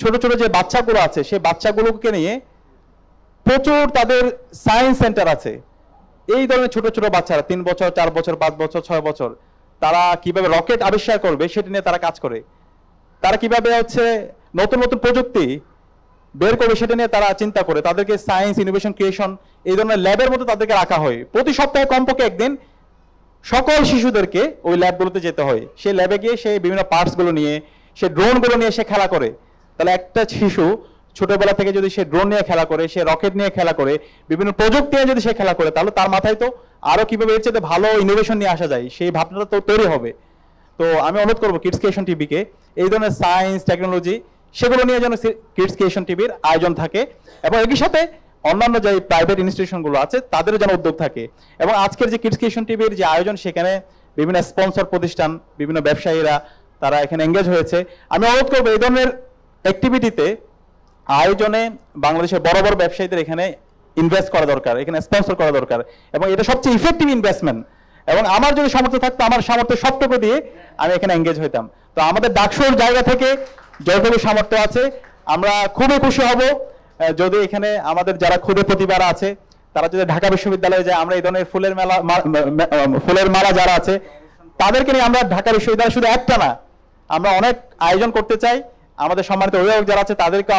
Speaker 5: ছোট ছোট যে বাচ্চাগুলো আছে, সেই বাচ্চাগুলোকে নিয়ে প্রচুর তাদের সায়েন্স সেন্টার আছে। এই ধরনের ছোট ছোট বাচ্চারা 3 বছর, 4 বছর, 5 বছর, 6 বছর, তারা কিভাবে রকেট আবিষ্কার করবে সেটা নিয়ে তারা কাজ করে। তারা কিভাবে হচ্ছে নতুন নতুন প্রযুক্তি বের করে সেটা নিয়ে তারা চিন্তা করে, তাদেরকে সায়েন্স ইনোভেশন ক্রিয়েশন এই ধরনের ল্যাবের মধ্যে তাদেরকে রাখা হয়। প্রতি সপ্তাহে কমপক্ষে একদিন সকল শিশুদেরকে ওই ল্যাবগুলোতে যেতে হয়। সেই ল্যাবে গিয়ে সে বিভিন্ন পার্টসগুলো নিয়ে, সে ড্রোনগুলো নিয়ে সে খেলা করে। তাহলে একটা শিশু ছোটবেলা থেকে যদি সে ড্রোন নিয়ে খেলা করে, সে রকেট নিয়ে খেলা করে, বিভিন্ন প্রযুক্তি নিয়ে যদি সে খেলা করে, তাহলে তার মাথায় তো আরো কিভাবে এর চেয়ে ভালো ইনোভেশন নিয়ে আসা যায় সেই ভাবনাটা তো তৈরি হবে। তো আমি অনুরোধ করবো কিডস ক্রিয়েশন টিভিকে এই ধরনের সায়েন্স টেকনোলজি সেগুলো নিয়ে যেন কিডস ক্রিয়েশন টিভির আয়োজন থাকে, এবং একই সাথে অন্যান্য যে প্রাইভেট ইনস্টিটিউশনগুলো আছে তাদেরও যেন উদ্যোগ থাকে। এবং আজকের যে কিডস ক্রিয়েশন টিভির যে আয়োজন, সেখানে বিভিন্ন স্পন্সর প্রতিষ্ঠান, বিভিন্ন ব্যবসায়ীরা তারা এখানে এঙ্গেজ হয়েছে। আমি অনুরোধ করবো এই ধরনের অ্যাক্টিভিটিতে আয়োজনে বাংলাদেশের বড় বড় ব্যবসায়ীদের এখানে ইনভেস্ট করা দরকার, এখানে স্পন্সর করা দরকার, এবং এটা সবচেয়ে ইফেক্টিভ ইনভেস্টমেন্ট। এবং আমার যদি সামর্থ্য থাকতো, আমার সামর্থ্য সবটুকু দিয়ে আমি এখানে এঙ্গেজ হইতাম। তো আমাদের ডাকসুর জায়গা থেকে যতটুকু সামর্থ্য আছে আমরা খুবই খুশি হব যদি এখানে আমাদের যারা ক্ষুদে প্রতিভারা আছে তারা যদি ঢাকা বিশ্ববিদ্যালয়ে যায়, আমরা এই ধরনের ফুলের মালা যারা আছে তাদেরকে নিয়ে আমরা ঢাকা বিশ্ববিদ্যালয় শুধু একটা না, আমরা অনেক আয়োজন করতে চাই। আমাদের সম্মানিত অভিভাবক যারা আছে তাদেরকে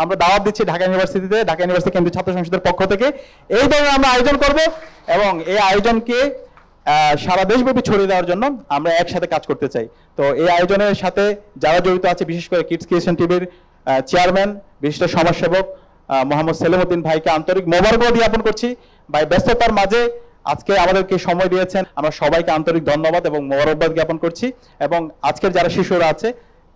Speaker 5: আমরা দাওয়াত দিচ্ছি ঢাকা ইউনিভার্সিটিতে, ঢাকা ইউনিভার্সিটি কেন্দ্রীয় ছাত্র সংসদের পক্ষ থেকে এই ধরনের আমরা আয়োজন করব, এবং এই আয়োজনকে সারা দেশব্যাপী ছড়িয়ে দেওয়ার জন্য আমরা একসাথে কাজ করতে চাই। তো এই আয়োজনের সাথে যারা জড়িত আছে, বিশেষ করে কিডস ক্রিয়েশন টিভির চেয়ারম্যান বিশিষ্ট সমাজসেবক মোহাম্মদ সেলিমউদ্দিন ভাইকে আন্তরিক মোবারকবাদ জ্ঞাপন করছি। ভাই ব্যস্ততার মাঝে আজকে আমাদেরকে সময় দিয়েছেন, আমরা সবাইকে আন্তরিক ধন্যবাদ এবং মোবারকবাদ জ্ঞাপন করছি। এবং আজকের যারা শিশুরা আছে,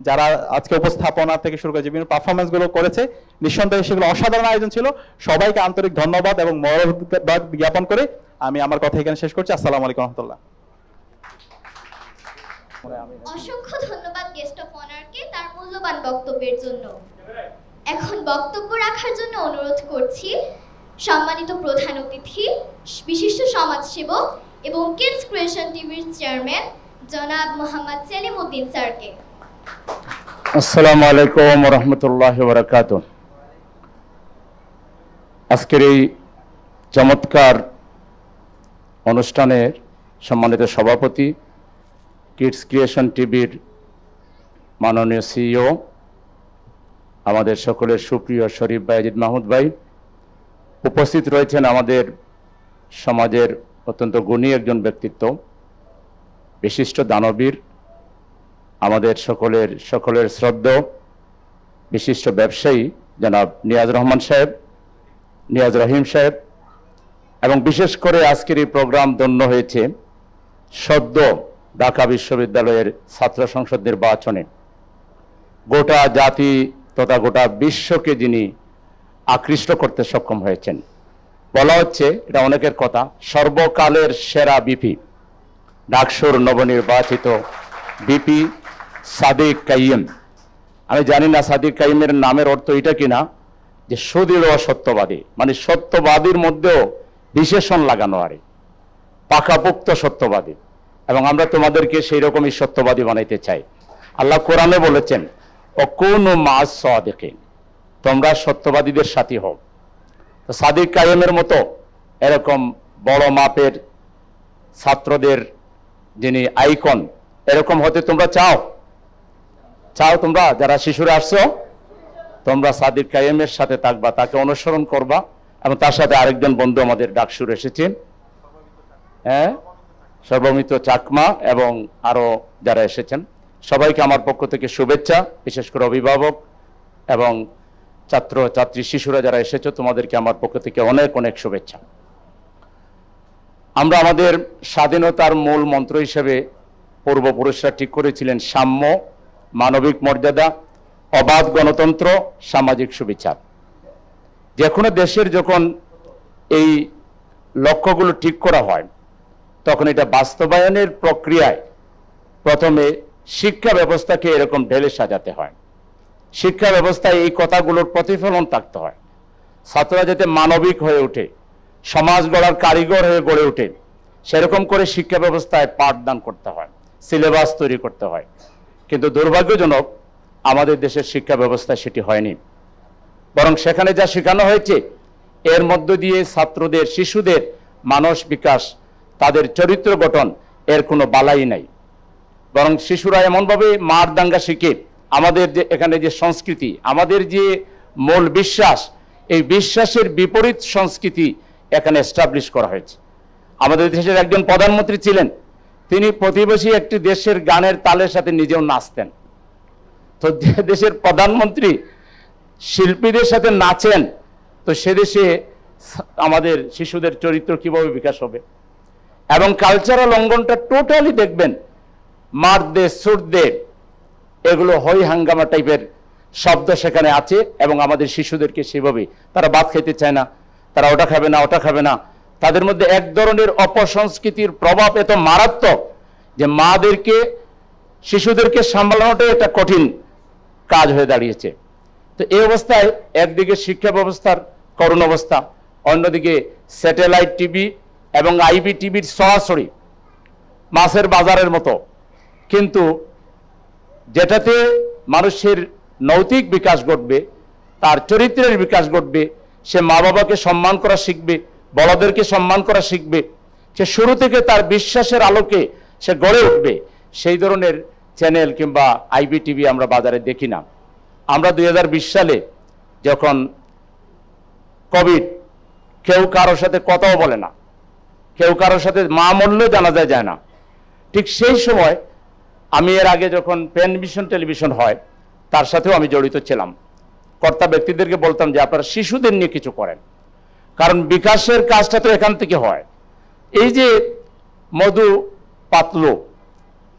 Speaker 5: যারা আজকে উপস্থাপনা থেকে শুরু করে বিভিন্ন পারফরমেন্স গুলো করেছে, নিঃসন্দেহে সেগুলো অসাধারণ আয়োজন ছিল। সবাইকে আন্তরিক ধন্যবাদ এবং মোবারকবাদ জ্ঞাপন করে আমি আমার কথা এখানে শেষ করছি। আসসালামু আলাইকুম রহমতুল্লাহ।
Speaker 1: অসংখ্য ধন্যবাদ গেস্ট অফ অনারকে তার মূল্যবান বক্তব্যের জন্য। এখন বক্তব্য রাখার জন্য অনুরোধ করছি সম্মানিত প্রধান অতিথি, বিশিষ্ট সমাজসেবক এবং কিডস ক্রিয়েশন টিভির চেয়ারম্যান জনাব মোহাম্মদ সেলিমউদ্দিন স্যারকে।
Speaker 6: আসসালামু আলাইকুম ওয়া রাহমাতুল্লাহি ওয়া বারাকাতুহু। আজকের এই চমৎকার অনুষ্ঠানের সম্মানিত সভাপতি, কিডস ক্রিয়েশন টিভির মাননীয় সিইও, আমাদের সকলের সুপ্রিয় শরীফ বায়েজিদ মাহমুদ ভাই, উপস্থিত রয়েছেন আমাদের সমাজের অত্যন্ত গুণী একজন ব্যক্তিত্ব, বিশিষ্ট দানবীর, আমাদের সকলের শ্রদ্ধেয় বিশিষ্ট ব্যবসায়ী জনাব নিয়াজ রহিম সাহেব, এবং বিশেষ করে আজকের এই প্রোগ্রাম ধন্য হয়েছে সদ্য ঢাকা বিশ্ববিদ্যালয়ের ছাত্র সংসদ নির্বাচনে গোটা জাতি তথা গোটা বিশ্বকে যিনি আকৃষ্ট করতে সক্ষম হয়েছেন। বলা হচ্ছে, এটা অনেকের কথা, সর্বকালের সেরা বিপি, ডাকসুর নবনির্বাচিত বিপি সাদিক কাইম। আমি জানি না সাদিক কাইমের নামের অর্থ এটা কিনা, যে সুদৃঢ় সত্যবাদী, মানে সত্যবাদীর মধ্যেও বিশেষণ লাগানো, আরে পাকাপোক্ত সত্যবাদী। এবং আমরা তোমাদেরকে সেই রকমই সত্যবাদী বানাইতে চাই। আল্লাহ কোরআনে বলেছেন, অকুনু মা'আস সাদিকিন, তোমরা সত্যবাদীদের সাথী হও। তো সাদিক কাইমের মতো এরকম বড় মাপের ছাত্রদের যিনি আইকন, এরকম হতে তোমরা চাও? তোমরা যারা শিশুরা আসছো, তোমরা সাদিক কাইমের সাথে থাকবা, তাকে অনুসরণ করবা। এবং তার সাথে আরেকজন বন্ধু আমাদের ডাকসুর এসেছেন, সর্বমিত চাকমা, এবং আরো যারা এসেছেন, সবাইকে আমার পক্ষ থেকে শুভেচ্ছা। বিশেষ করে অভিভাবক এবং ছাত্র ছাত্রী শিশুরা যারা এসেছো, তোমাদেরকে আমার পক্ষ থেকে অনেক অনেক শুভেচ্ছা। আমরা আমাদের স্বাধীনতার মূল মন্ত্র হিসেবে পূর্বপুরুষরা ঠিক করেছিলেন সাম্য, মানবিক মর্যাদা, অবাধ গণতন্ত্র, সামাজিক সুবিচার। যে কোনো দেশের যখন এই লক্ষ্যগুলো ঠিক করা হয়, তখন এটা বাস্তবায়নের প্রক্রিয়ায় প্রথমে শিক্ষা ব্যবস্থাকে এরকম ঢেলে সাজাতে হয়। শিক্ষা ব্যবস্থায় এই কথাগুলোর প্রতিফলন থাকতে হয়। ছাত্ররা যাতে মানবিক হয়ে ওঠে, সমাজ গড়ার কারিগর হয়ে গড়ে ওঠে, সেরকম করে শিক্ষা ব্যবস্থায় পাঠদান করতে হয়, সিলেবাস তৈরি করতে হয়। কিন্তু দুর্ভাগ্যজনক, আমাদের দেশের শিক্ষা ব্যবস্থায় সেটি হয়নি। বরং সেখানে যা শেখানো হয়েছে, এর মধ্য দিয়ে ছাত্রদের, শিশুদের মানস বিকাশ, তাদের চরিত্র গঠন, এর কোনো বালাই নাই। বরং শিশুরা এমনভাবে মার দাঙ্গা শিখে, আমাদের যে এখানে যে সংস্কৃতি, আমাদের যে মূল বিশ্বাস, এই বিশ্বাসের বিপরীত সংস্কৃতি এখানে এস্টাবলিশ করা হয়েছে। আমাদের দেশের একজন প্রধানমন্ত্রী ছিলেন, তিনি প্রতিবেশী একটি দেশের গানের তালের সাথে নিজেও নাচতেন। তো যে দেশের প্রধানমন্ত্রী শিল্পীদের সাথে নাচেন, তো সে দেশে আমাদের শিশুদের চরিত্র কিভাবে বিকাশ হবে? এবং কালচারাল অঙ্গনটা টোটালি দেখবেন মার দে সুর দে, এগুলো হই হাঙ্গামা টাইপের শব্দ সেখানে আছে। এবং আমাদের শিশুদেরকে সেভাবে, তারা ভাত খেতে চায় না, তারা ওটা খাবে না, ওটা খাবে না। তাদের মধ্যে এক ধরনের অপসংস্কৃতির প্রভাব এত মারাত্মক যে মাদেরকে, শিশুদেরকে সামলানোটাই একটা কঠিন কাজ হয়ে দাঁড়িয়েছে। তো এই অবস্থায় একদিকে শিক্ষা ব্যবস্থার করুণ অবস্থা, অন্যদিকে স্যাটেলাইট টিভি এবং আইবি টিভির সরাসরি মাছের বাজারের মতো, কিন্তু যেটাতে মানুষের নৈতিক বিকাশ ঘটবে, তার চরিত্রের বিকাশ ঘটবে, সে মা বাবাকে সম্মান করা শিখবে, বড়দেরকে সম্মান করা শিখবে, সে শুরু থেকে তার বিশ্বাসের আলোকে সে গড়ে উঠবে, সেই ধরনের চ্যানেল কিংবা আইবি টিভি আমরা বাজারে দেখি না। আমরা 2020 সালে যখন কোভিড, কেউ কারোর সাথে কথাও বলে না, কেউ কারোর সাথে মা মরলেও জানা যায় না, ঠিক সেই সময় আমি এর আগে যখন পেন ভিশন টেলিভিশন হয় তার সাথেও আমি জড়িত ছিলাম। কর্তা ব্যক্তিদেরকে বলতাম যে আপনারা শিশুদের নিয়ে কিছু করেন, কারণ বিকাশের কাজটা তো এখান থেকে হয়। এই যে মধু পাতলু,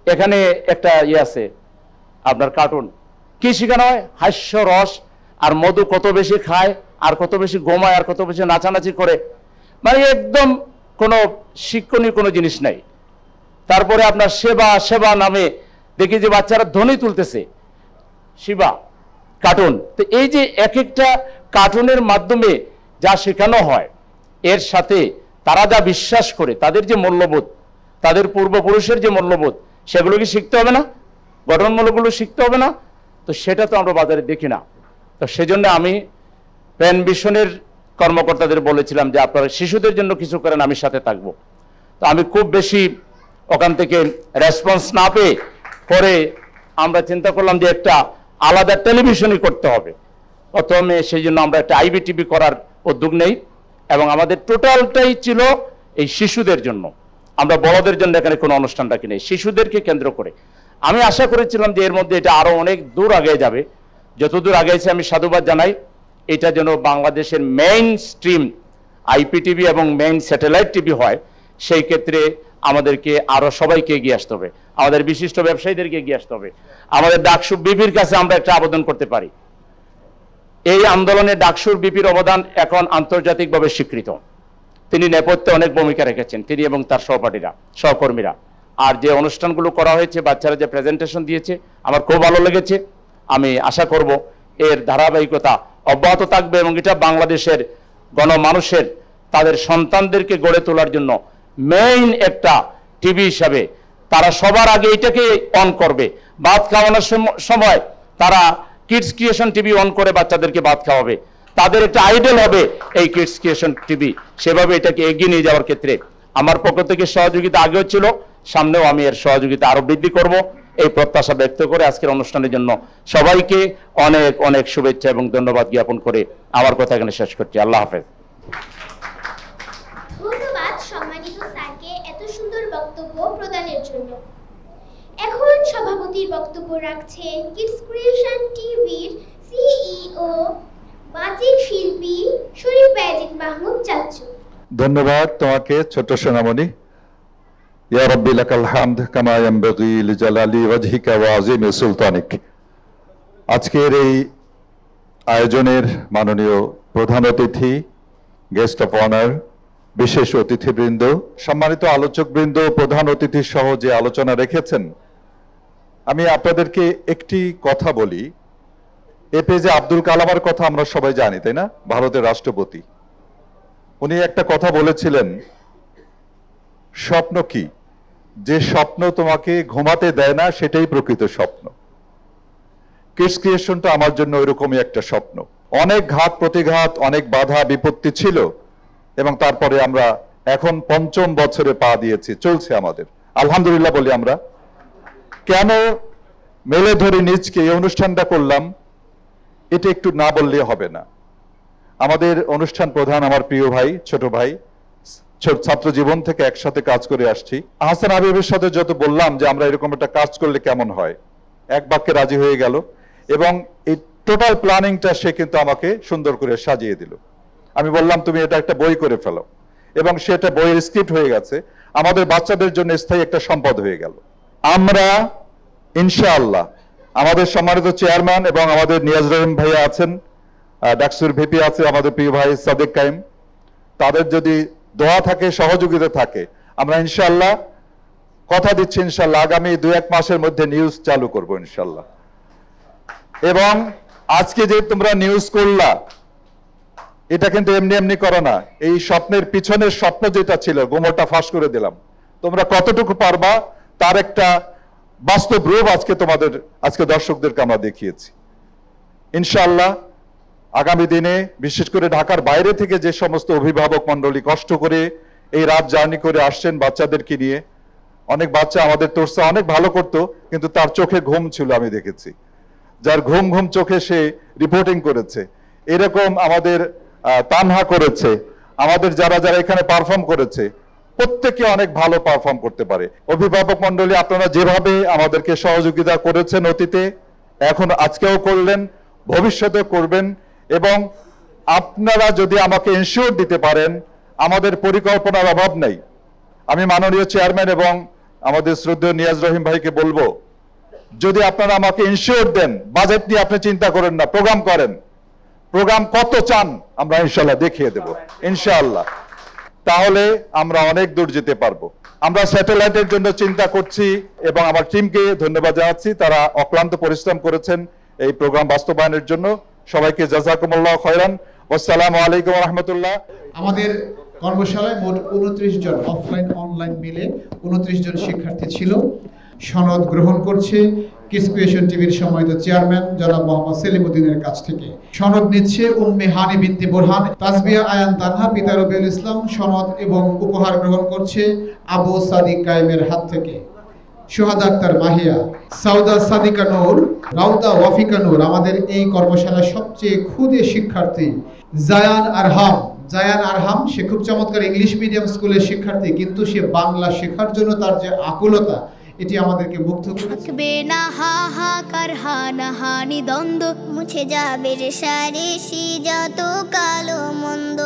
Speaker 6: এখানে একটা আছে আপনার কার্টুন, কি শেখানো হয়? হাস্য রস, আর মধু কত বেশি খায়, আর কত বেশি ঘুমায়, আর কত বেশি নাচানাচি করে, মানে একদম কোনো শিক্ষণীয় কোনো জিনিস নাই। তারপরে আপনার সেবা সেবা নামে দেখি যে বাচ্চারা ধ্বনি তুলতেছে, শিবা কার্টুন। তো এই যে এক একটা কার্টুনের মাধ্যমে যা শেখানো হয়, এর সাথে তারা যা বিশ্বাস করে, তাদের যে মূল্যবোধ, তাদের পূর্বপুরুষের যে মূল্যবোধ, সেগুলো কি শিখতে হবে না? গঠনমূলকগুলো শিখতে হবে না? তো সেটা তো আমরা বাজারে দেখি না। তো সেজন্য আমি পেন ভিশনের কর্মকর্তাদের বলেছিলাম যে আপনারা শিশুদের জন্য কিছু করেন, আমি সাথে থাকবো। তো আমি খুব বেশি ওখান থেকে রেসপন্স না পেয়ে পরে আমরা চিন্তা করলাম যে একটা আলাদা টেলিভিশনই করতে হবে। প্রথমে সেই জন্য আমরা একটা আইবি টিভি করার উদ্যোগ নেই, এবং আমাদের টোটালটাই ছিল এই শিশুদের জন্য। আমরা বড়দের জন্য এখানে কোনো অনুষ্ঠান রাখি নেই, শিশুদেরকে কেন্দ্র করে। আমি আশা করেছিলাম যে এর মধ্যে এটা আরো অনেক দূর আগে যাবে। যতদূর আগেছে আমি সাধুবাদ জানাই। এটা যেন বাংলাদেশের মেইন স্ট্রিম আইপি টিভি এবং মেইন স্যাটেলাইট টিভি হয়, সেই ক্ষেত্রে আমাদেরকে আরো সবাইকে এগিয়ে আসতে হবে, আমাদের বিশিষ্ট ব্যবসায়ীদেরকে এগিয়ে আসতে হবে। আমাদের ডাকসু বিপির কাছে আমরা একটা আবেদন করতে পারি। এই আন্দোলনে ডাকসুর বিপির অবদান এখন আন্তর্জাতিকভাবে স্বীকৃত। তিনি নেপথ্যে অনেক ভূমিকা রেখেছেন, তিনি এবং তার সহকর্মীরা। আর যে অনুষ্ঠানগুলো করা হয়েছে, বাচ্চারা যে প্রেজেন্টেশন দিয়েছে, আমার খুব ভালো লেগেছে। আমি আশা করব এর ধারাবাহিকতা অব্যাহত থাকবে, এবং এটা বাংলাদেশের গণমানুষের তাদের সন্তানদেরকে গড়ে তোলার জন্য মেইন একটা টিভি হিসাবে তারা সবার আগে এটাকে অন করবে। ভাত খাওয়ানোর সময় তারা কিডস ক্রিয়েশন টিভি অন করে বাচ্চাদেরকে ভাত খাওয়াবে, তাদের একটা আইডল হবে এই কিডস ক্রিয়েশন টিভি। সেভাবে এটাকে এগিয়ে নিয়ে যাওয়ার ক্ষেত্রে আমার পক্ষ থেকে সহযোগিতা আগেও ছিল, সামনেও আমি এর সহযোগিতা আরো বৃদ্ধি করব, এই প্রত্যাশা ব্যক্ত করে আজকের অনুষ্ঠানের জন্য সবাইকে অনেক অনেক শুভেচ্ছা এবং ধন্যবাদ জ্ঞাপন করে আমার কথা এখানে শেষ করছি। আল্লাহ হাফেজ।
Speaker 2: ধন্যবাদ সম্মানিত স্যারকে এত সুন্দর বক্তব্য প্রদানের জন্য। এখন সভাপতির বক্তব্য রাখছেন কিডস ক্রিয়েশন টিভির সিইও বাচিক শিল্পী শরীফ বায়েজিদ মাহমুদ চাচু।
Speaker 14: ধন্যবাদ তোমাকে ছোট সোনামণি। ইয়া রাব্বি লাকাল হামদ কামা ইয়ানবাগি লিজালালি ওয়াজহিকা ওয়া আযীমি সুলতানিক। আজকের এই আয়োজনের মাননীয় প্রধান অতিথি, গেস্ট অফ অনার, বিশেষ অতিথিবৃন্দ, সম্মানিত আলোচকবৃন্দ, প্রধান অতিথি সহ যে আলোচনা রেখেছেন, আমি আপনাদেরকে একটি কথা বলি। এপিজে আব্দুল কালামের কথা আমরা সবাই জানি, তাই না? ভারতের রাষ্ট্রপতি। উনি একটা কথা বলেছিলেন, স্বপ্ন কি? যে স্বপ্ন তোমাকে ঘুমাতে দেয় না সেটাই প্রকৃত স্বপ্ন। কিডস ক্রিয়েশনটা আমার জন্য ওইরকমই একটা স্বপ্ন। অনেক ঘাত প্রতিঘাত, অনেক বাধা বিপত্তি ছিল, এবং তারপরে আমরা এখন ৫ম বছরে পা দিয়েছি, চলছে আমাদের, আলহামদুলিল্লাহ বলি আমরা। কেন মেলে ধরে নিজকে এই অনুষ্ঠানটা করলাম, এটা একটু না বললে হবে না। আমাদের অনুষ্ঠান প্রধান আমার প্রিয় ভাই, ছোট ভাই, ছাত্র জীবন থেকে একসাথে কাজ করে আসছি। আহসান হাবিবের সাথে যত বললাম যে আমরা এরকম একটা কাজ করলে কেমন হয়, এক বাক্যে রাজি হয়ে গেল এবং এই টোটাল প্ল্যানিংটা সে কিন্তু আমাকে সুন্দর করে সাজিয়ে দিল। আমি বললাম তুমি এটা একটা বই করে ফেলো, এবং সেটা বইয়ের স্ক্রিপ্ট হয়ে গেছে, আমাদের বাচ্চাদের জন্য স্থায়ী একটা সম্পদ হয়ে গেল। আমরা ইনশাআল্লাহ আমাদের সম্মানিত চেয়ারম্যান এবং আমাদের নিয়াজ রহিম ভাইয়া আছেন, ডাকসুর ভিপি আছে আমাদের প্রিয় ভাই সাদেক কাইম, তাদের যদি দোয়া থাকে, সহযোগিতা থাকে, আমরা ইনশাআল্লাহ কথা দিচ্ছি ইনশাআল্লাহ আগামী 2-1 মাসের মধ্যে নিউজ চালু করব ইনশাআল্লাহ। এবং আজকে যে তোমরা নিউজ করলা, এটা কিন্তু এমনি এমনি করো না। এই স্বপ্নের পিছনের স্বপ্ন যেটা ছিল, গোমরটা ফাঁস করে দিলাম। তোমরা কতটুকু পারবা তার একটা বাস্তব রূপ আজকে দর্শকদেরকে আমরা দেখিয়েছি। ইনশাআল্লাহ আগামী দিনে বিশেষ করে ঢাকার বাইরে থেকে যে সমস্ত অভিভাবক মণ্ডলী কষ্ট করে এই রাত জার্নি করে আসছেন বাচ্চাদেরকে নিয়ে, অনেক বাচ্চা আমাদের তোরসা অনেক ভালো করতো, কিন্তু তার চোখে ঘুম ছিল, আমি দেখেছি, যার ঘুম চোখে সে রিপোর্টিং করেছে। এরকম আমাদের তানহা করেছে, আমাদের যারা এখানে পারফর্ম করেছে, প্রত্যেকে অনেক ভালো পারফর্ম করতে পারে। অভিভাবক মণ্ডলী আপনারা যেভাবে আমাদেরকে সহযোগিতা করেছেন অতীতে, এখন আজকেও করলেন, ভবিষ্যতে করবেন, এবং আপনারা যদি আমাকে ইনশিওর দিতে পারেন, আমাদের পরিকল্পনার অভাব নেই। আমি মাননীয় চেয়ারম্যান এবং আমাদের শ্রদ্ধেয় নিয়াজ রহিম ভাইকে বলবো, যদি আপনারা আমাকে ইনশিওর দেন, বাজেট নিয়ে আপনি চিন্তা করেন না, প্রোগ্রাম করেন, প্রোগ্রাম কত চান আমরা ইনশাআল্লাহ দেখিয়ে দেব ইনশাআল্লাহ, তাহলে আমরা অনেক দূর যেতে পারবো। আমরা স্যাটেলাইটের জন্য চিন্তা করছি এবং আমার টিমকে ধন্যবাদ জানাচ্ছি, তারা অক্লান্ত পরিশ্রম করেছেন এই প্রোগ্রাম বাস্তবায়নের জন্য। সবাইকে জাযাকুমুল্লাহ খায়রান, আসসালামু আলাইকুম ওয়া রাহমাতুল্লাহ।
Speaker 7: আমাদের কর্মশালায় মোট 29 জন অফলাইন অনলাইন মিলে 29 জন শিক্ষার্থী ছিল। সনদ গ্রহণ করছে কিডস ক্রিয়েশন টিভির সম্মানিত চেয়ারম্যান জনাব মোহাম্মদ সেলিমউদ্দিনের কাছ থেকে। সনদ নিচ্ছে উম্মে হানি বিনতে বোরহান, তাসবিয়া আয়ান তানহা, পিতা রবিউল ইসলাম। সনদ এবং উপহার গ্রহণ করছে আবু সাদিক কায়েমের হাত থেকে সোহাদা আক্তার মাহিয়া, সাউদা সাদিকা নূর, রাউদা ওয়াফিকা নূর। আমাদের এই কর্মশালার সবচেয়ে ক্ষুদে শিক্ষার্থী জায়ান আরহাম, সে খুব চমৎকার ইংলিশ মিডিয়াম স্কুলের শিক্ষার্থী, কিন্তু সে বাংলা শেখার জন্য তার যে আকুলতা, এটি আমাদেরকে মুগ্ধ করেছে।
Speaker 2: থাকবে না হাহাকার হানাহানি দ্বন্দ্ব, মুছে যাবে রেশারেশি যত কালো মন্দ।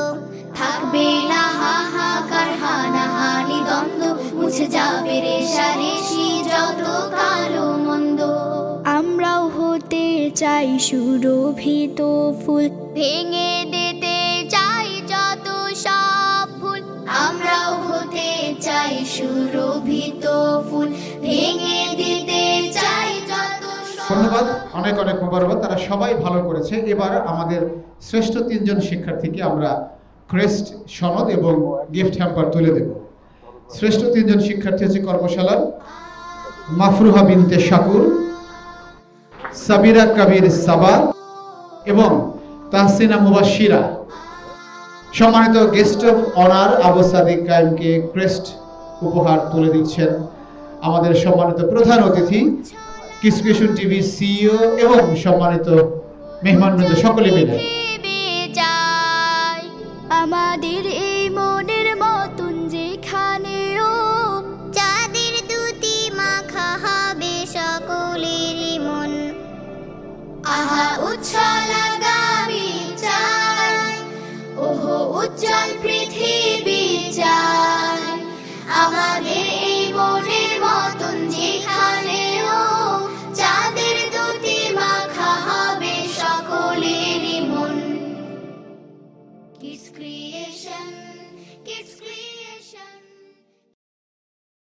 Speaker 2: থাকবে না হাহাকার হানাহানি দ্বন্দ্ব, মুছে যাবে রেশারেশি যত কালো মন্দ। আমরাও হতে চাই সুরভিত ফুল, ভেঙে দিতে চাই যত সব ফুল। আমরাও হতে চাই সুরভিত ফুল, ভেঙে দিতে চাই যত।
Speaker 7: ধন্যবাদ, অনেক মোবারকবাদ, তারা সবাই ভালো করেছে। এবার আমাদের শ্রেষ্ঠ 3 জন শিক্ষার্থীকে আমরা ক্রেস্ট, সনদ এবং গিফট হ্যাম্পার তুলে দেব। শ্রেষ্ঠ 3 জন শিক্ষার্থী হচ্ছে কর্মশালার মাফরুহা বিনতে শাকুর, সাবিরা কবির সাবা এবং তাহসিনা মুবাশশিরা। সম্মানিত guest of honour Abu Sadiq কায়েমকে ক্রেস্ট উপহার তুলে দিচ্ছেন আমাদের সম্মানিত প্রধান অতিথি কিডস ক্রিয়েশন টিভি সিইও এবং সম্মানিত মেহমানবৃন্দ সকলে মিলে।
Speaker 2: আমাদের এই মনের মতন যেখানেও চাঁদের দুটি মাখা হবে সকলেরই মন। আহা উৎসব